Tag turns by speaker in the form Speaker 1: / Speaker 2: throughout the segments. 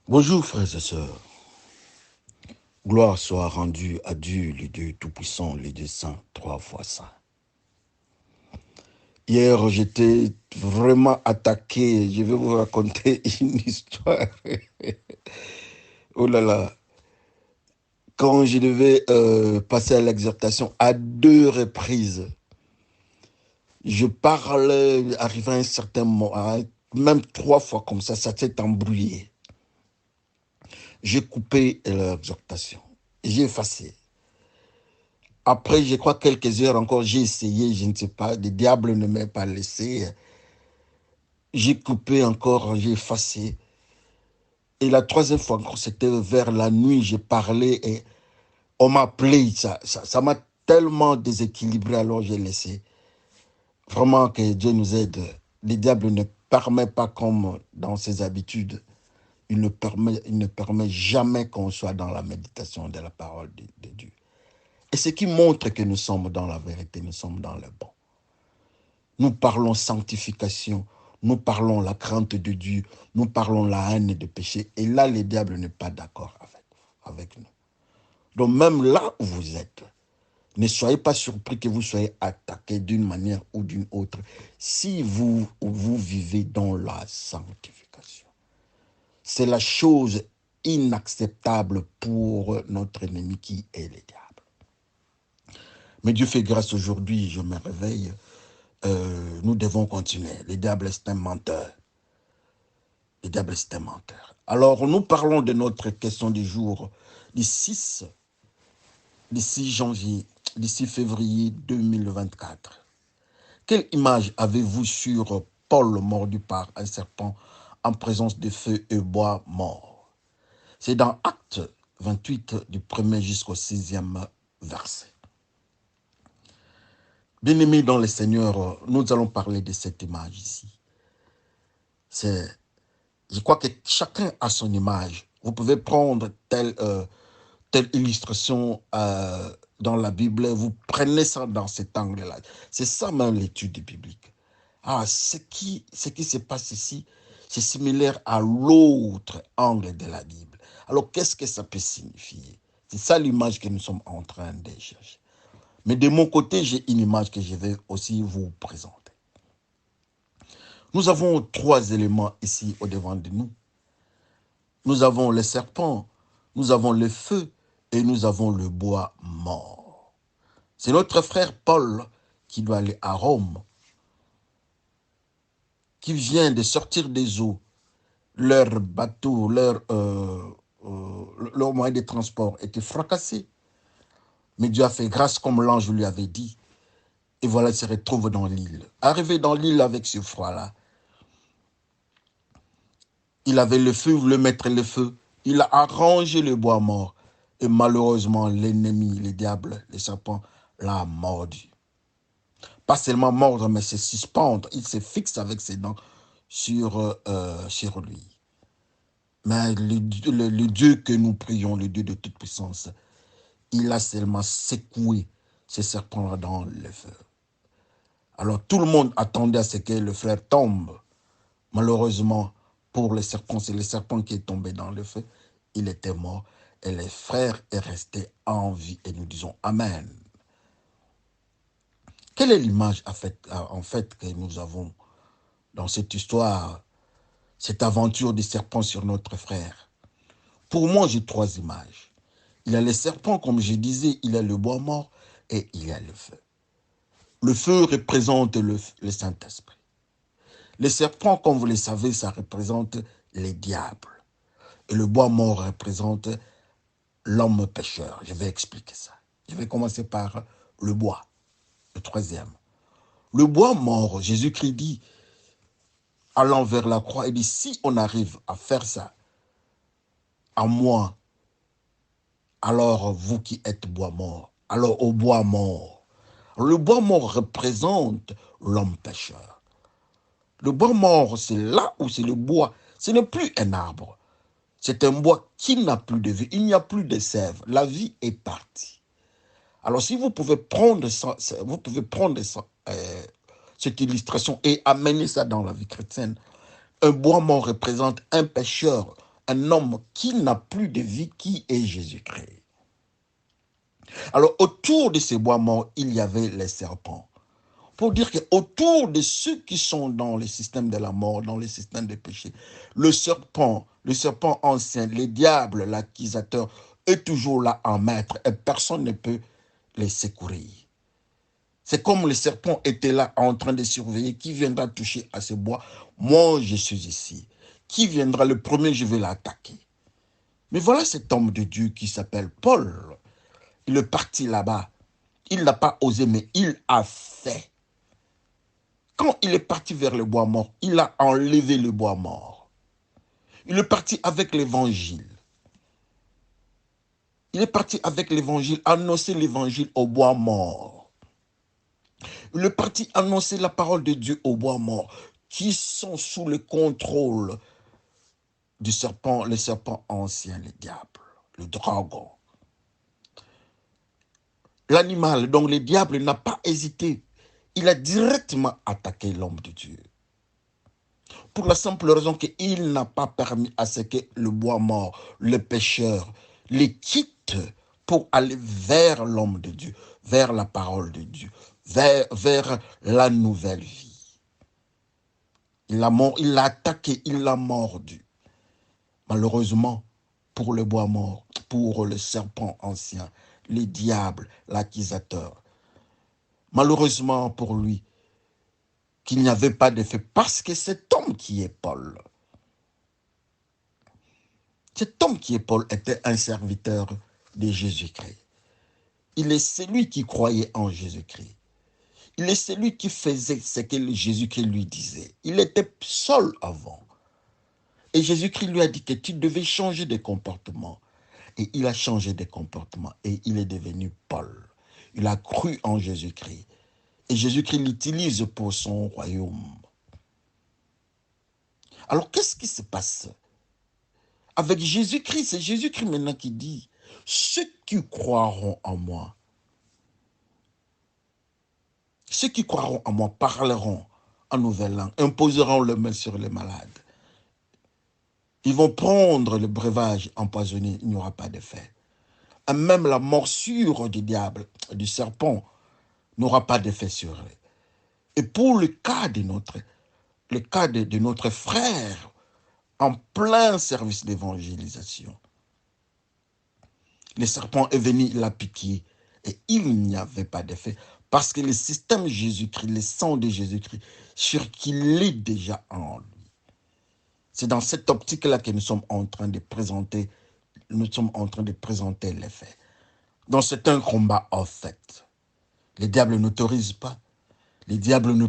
Speaker 1: Bonjour frères et sœurs, gloire soit rendue à Dieu, le Dieu Tout-Puissant, le Dieu Saint, trois fois saint. Hier, j'étais vraiment attaqué, je vais vous raconter une histoire. Oh là là, quand je devais passer à l'exhortation à deux reprises, je parlais, arrivé à un certain moment, même trois fois comme ça s'est embrouillé. J'ai coupé l'exhortation, j'ai effacé. Après, je crois quelques heures encore, j'ai essayé, je ne sais pas, le diable ne m'a pas laissé. J'ai coupé encore, j'ai effacé. Et la troisième fois encore, c'était vers la nuit, j'ai parlé et on m'a appelé. Ça m'a tellement déséquilibré, alors j'ai laissé. Vraiment que Dieu nous aide. Le diable ne permet pas comme dans ses habitudes. Il ne permet jamais qu'on soit dans la méditation de la parole de Dieu. Et ce qui montre que nous sommes dans la vérité, nous sommes dans le bon. Nous parlons sanctification, nous parlons la crainte de Dieu, nous parlons la haine de péché. Et là, le diable n'est pas d'accord avec nous. Donc même là où vous êtes, ne soyez pas surpris que vous soyez attaqué d'une manière ou d'une autre si vous vivez dans la sanctification. C'est la chose inacceptable pour notre ennemi qui est le diable. Mais Dieu fait grâce aujourd'hui, je me réveille. Nous devons continuer. Le diable est un menteur. Le diable est un menteur. Alors, nous parlons de notre question du jour du 6 janvier, du 6 février 2024. Quelle image avez-vous sur Paul mordu par un serpent en présence de feu et bois mort? C'est dans Acte 28, du 1er jusqu'au 6e verset. Bien-aimés dans le Seigneur, nous allons parler de cette image ici. Je crois que chacun a son image. Vous pouvez prendre telle illustration dans la Bible, vous prenez ça dans cet angle-là. C'est ça même l'étude biblique. Ce qui se passe ici, c'est similaire à l'autre angle de la Bible. Alors, qu'est-ce que ça peut signifier? C'est ça l'image que nous sommes en train de chercher. Mais de mon côté, j'ai une image que je vais aussi vous présenter. Nous avons trois éléments ici au devant de nous. Nous avons le serpent, nous avons le feu et nous avons le bois mort. C'est notre frère Paul qui doit aller à Rome, qui vient de sortir des eaux. Leur bateau, leur moyen de transport était fracassé. Mais Dieu a fait grâce comme l'ange lui avait dit. Et voilà, il se retrouve dans l'île. Arrivé dans l'île avec ce froid-là, il avait le feu, il voulait mettre le feu. Il a arrangé le bois mort. Et malheureusement, l'ennemi, le diable, le serpent, l'a mordu. Pas seulement mordre, mais se suspendre. Il se fixe avec ses dents sur lui. Mais le Dieu que nous prions, le Dieu de toute puissance, il a seulement secoué ce serpent dans le feu. Alors tout le monde attendait à ce que le frère tombe. Malheureusement, pour le serpent, c'est le serpent qui est tombé dans le feu. Il était mort et le frère est resté en vie. Et nous disons Amen. Quelle est l'image en fait que nous avons dans cette histoire, cette aventure du serpent sur notre frère? Pour moi, j'ai trois images. Il y a le serpent, comme je disais, il y a le bois mort et il y a le feu. Le feu représente le Saint-Esprit. Le serpent, comme vous le savez, ça représente les diables. Et le bois mort représente l'homme pécheur. Je vais expliquer ça. Je vais commencer par le bois, le troisième. Le bois mort, Jésus-Christ dit, allant vers la croix, il dit, si on arrive à faire ça, à moi, alors vous qui êtes bois mort, alors au bois mort. Le bois mort représente l'homme pécheur. Le bois mort, c'est là où c'est le bois. Ce n'est plus un arbre. C'est un bois qui n'a plus de vie. Il n'y a plus de sève. La vie est partie. Alors si vous pouvez prendre cette illustration et amener ça dans la vie chrétienne, un bois mort représente un pécheur, un homme qui n'a plus de vie, qui est Jésus-Christ. Alors, autour de ces bois morts, il y avait les serpents. Pour dire qu'autour de ceux qui sont dans le système de la mort, dans le système des péchés, le serpent ancien, les diables, l'accusateur, est toujours là en maître et personne ne peut les secourir. C'est comme le serpent était là en train de surveiller qui viendra toucher à ce bois. Moi, je suis ici. Qui viendra le premier, je vais l'attaquer. Mais voilà cet homme de Dieu qui s'appelle Paul. Il est parti là-bas. Il n'a pas osé, mais il a fait. Quand il est parti vers le bois mort, il a enlevé le bois mort. Il est parti avec l'évangile. Il est parti avec l'évangile, annoncer l'évangile au bois mort. Il est parti annoncer la parole de Dieu au bois mort, qui sont sous le contrôle du serpent, le serpent ancien, le diable, le dragon. L'animal, donc le diable, n'a pas hésité. Il a directement attaqué l'homme de Dieu. Pour la simple raison qu'il n'a pas permis à ce que le bois mort, le pécheur, les quitte pour aller vers l'homme de Dieu, vers la parole de Dieu, vers la nouvelle vie. Il l'a attaqué, il l'a mordu. Malheureusement, pour le bois mort, pour le serpent ancien, les diables, l'accusateur, malheureusement pour lui, qu'il n'y avait pas d'effet, parce que cet homme qui est Paul, était un serviteur de Jésus-Christ. Il est celui qui croyait en Jésus-Christ. Il est celui qui faisait ce que Jésus-Christ lui disait. Il était seul avant. Et Jésus-Christ lui a dit que tu devais changer de comportement. Et il a changé de comportement. Et il est devenu Paul. Il a cru en Jésus-Christ. Et Jésus-Christ l'utilise pour son royaume. Alors, qu'est-ce qui se passe? Avec Jésus-Christ, c'est Jésus-Christ maintenant qui dit, ceux qui croiront en moi, parleront en nouvelle langue, imposeront les mains sur les malades. Ils vont prendre le breuvage empoisonné, il n'y aura pas d'effet. Et même la morsure du diable, du serpent, n'aura pas d'effet sur eux. Et pour le cas de notre frère, en plein service d'évangélisation, le serpent est venu la piquer et il n'y avait pas d'effet. Parce que le système Jésus-Christ, le sang de Jésus-Christ, circulait déjà en lui. C'est dans cette optique-là que nous sommes en train de présenter les faits. Donc c'est un combat en fait. Les diables n'autorisent pas. Les diables ne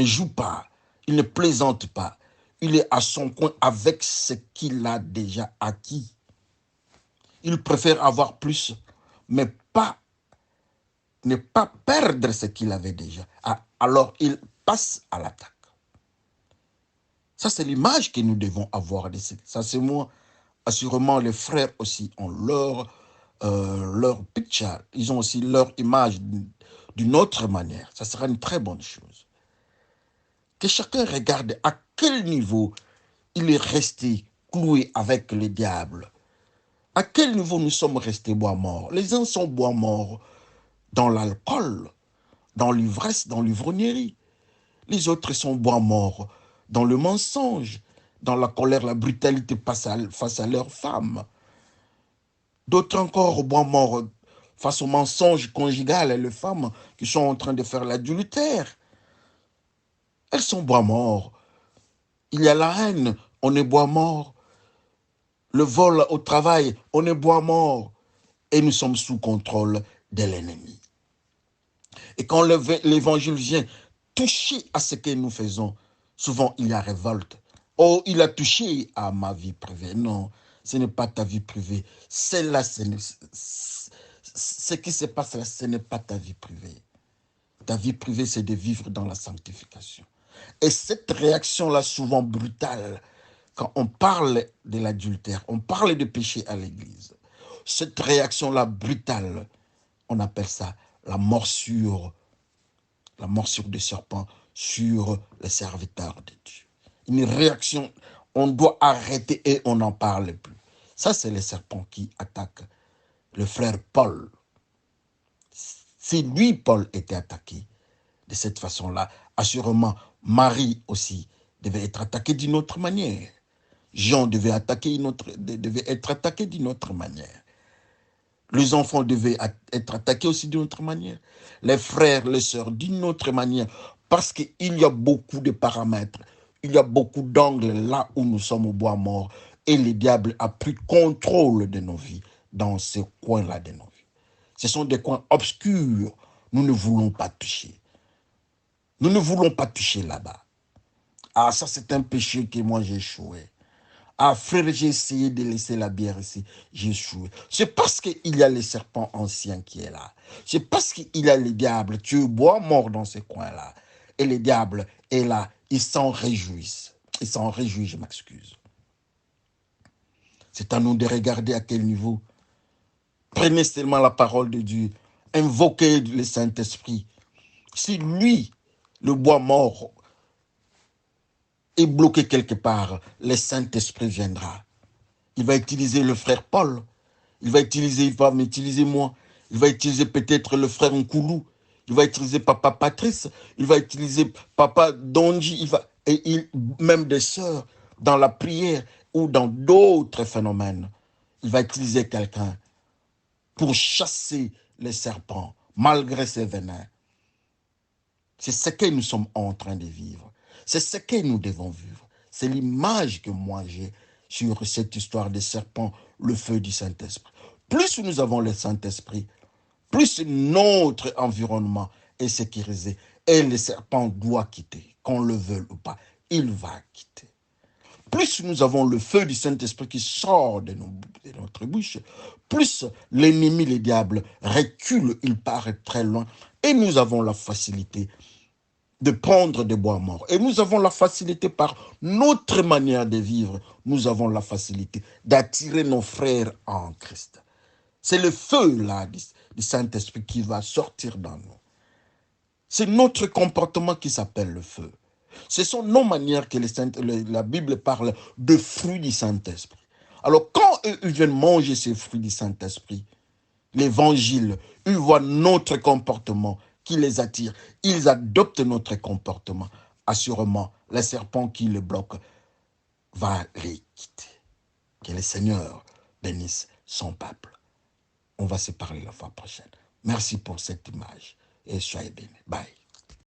Speaker 1: jouent pas. Il ne plaisante pas. Il est à son coin avec ce qu'il a déjà acquis. Il préfère avoir plus, mais ne pas perdre ce qu'il avait déjà. Alors il passe à l'attaque. Ça, c'est l'image que nous devons avoir. Ça, c'est moi. Assurément, les frères aussi ont leur picture. Ils ont aussi leur image d'une autre manière. Ça sera une très bonne chose. Que chacun regarde à quel niveau il est resté cloué avec le diable. À quel niveau nous sommes restés bois morts. Les uns sont bois morts dans l'alcool, dans l'ivresse, dans l'ivrognerie. Les autres sont bois morts dans le mensonge, dans la colère, la brutalité face à leurs femmes. D'autres encore bois morts face au mensonge conjugal et les femmes qui sont en train de faire l'adultère. Elles sont bois morts. Il y a la haine, on est bois mort. Le vol au travail, on est bois mort. Et nous sommes sous contrôle de l'ennemi. Et quand l'évangile vient toucher à ce que nous faisons, souvent il y a révolte. Oh, il a touché à ma vie privée. Non, ce n'est pas ta vie privée. Ce qui se passe là, ce n'est pas ta vie privée. Ta vie privée, c'est de vivre dans la sanctification. Et cette réaction-là, souvent brutale, quand on parle de l'adultère, on parle de péché à l'église, cette réaction-là brutale, on appelle ça la morsure du serpent sur les serviteurs de Dieu. Une réaction, On doit arrêter et on n'en parle plus. Ça, c'est les serpents qui attaquent le frère Paul. Si lui, Paul, était attaqué de cette façon-là, assurément, Marie aussi devait être attaquée d'une autre manière. Jean devait être attaqué d'une autre manière. Les enfants devaient être attaqués aussi d'une autre manière. Les frères, les sœurs, d'une autre manière. Parce qu'il y a beaucoup de paramètres. Il y a beaucoup d'angles là où nous sommes au bois mort. Et le diable a pris contrôle de nos vies dans ces coins-là de nos vies. Ce sont des coins obscurs. Nous ne voulons pas toucher. Nous ne voulons pas toucher là-bas. Ah, ça c'est un péché que moi j'ai échoué. Ah frère, j'ai essayé de laisser la bière ici, j'ai échoué. C'est parce qu'il y a les serpents anciens qui est là. C'est parce qu'il y a les diables. Tu bois mort dans ces coins-là. Et les diables est là, ils s'en réjouissent. Ils s'en réjouissent, je m'excuse. C'est à nous de regarder à quel niveau. Prenez seulement la parole de Dieu. Invoquez le Saint-Esprit. Si lui, le bois mort, est bloqué quelque part, le Saint-Esprit viendra. Il va utiliser le frère Paul. Il va m'utiliser moi. Il va utiliser peut-être le frère Nkoulou. Il va utiliser papa Patrice. Il va utiliser papa Donji. Même des sœurs dans la prière ou dans d'autres phénomènes. Il va utiliser quelqu'un pour chasser les serpents malgré ses venins. C'est ce que nous sommes en train de vivre. C'est ce que nous devons vivre. C'est l'image que moi j'ai sur cette histoire des serpents, le feu du Saint-Esprit. Plus nous avons le Saint-Esprit, plus notre environnement est sécurisé. Et le serpent doit quitter, qu'on le veuille ou pas, il va quitter. Plus nous avons le feu du Saint-Esprit qui sort de notre bouche, plus l'ennemi, le diable, recule, il part très loin. Et nous avons la facilité de prendre des bois morts. Et nous avons la facilité par notre manière de vivre, nous avons la facilité d'attirer nos frères en Christ. C'est le feu là du Saint-Esprit qui va sortir dans nous. C'est notre comportement qui s'appelle le feu. Ce sont nos manières que la Bible parle de fruits du Saint-Esprit. Alors quand ils viennent manger ces fruits du Saint-Esprit, l'évangile, ils voient notre comportement qui les attire. Ils adoptent notre comportement. Assurément, le serpent qui le bloque va les quitter. Que le Seigneur bénisse son peuple. On va se parler la fois prochaine. Merci pour cette image et soyez bénis. Bye.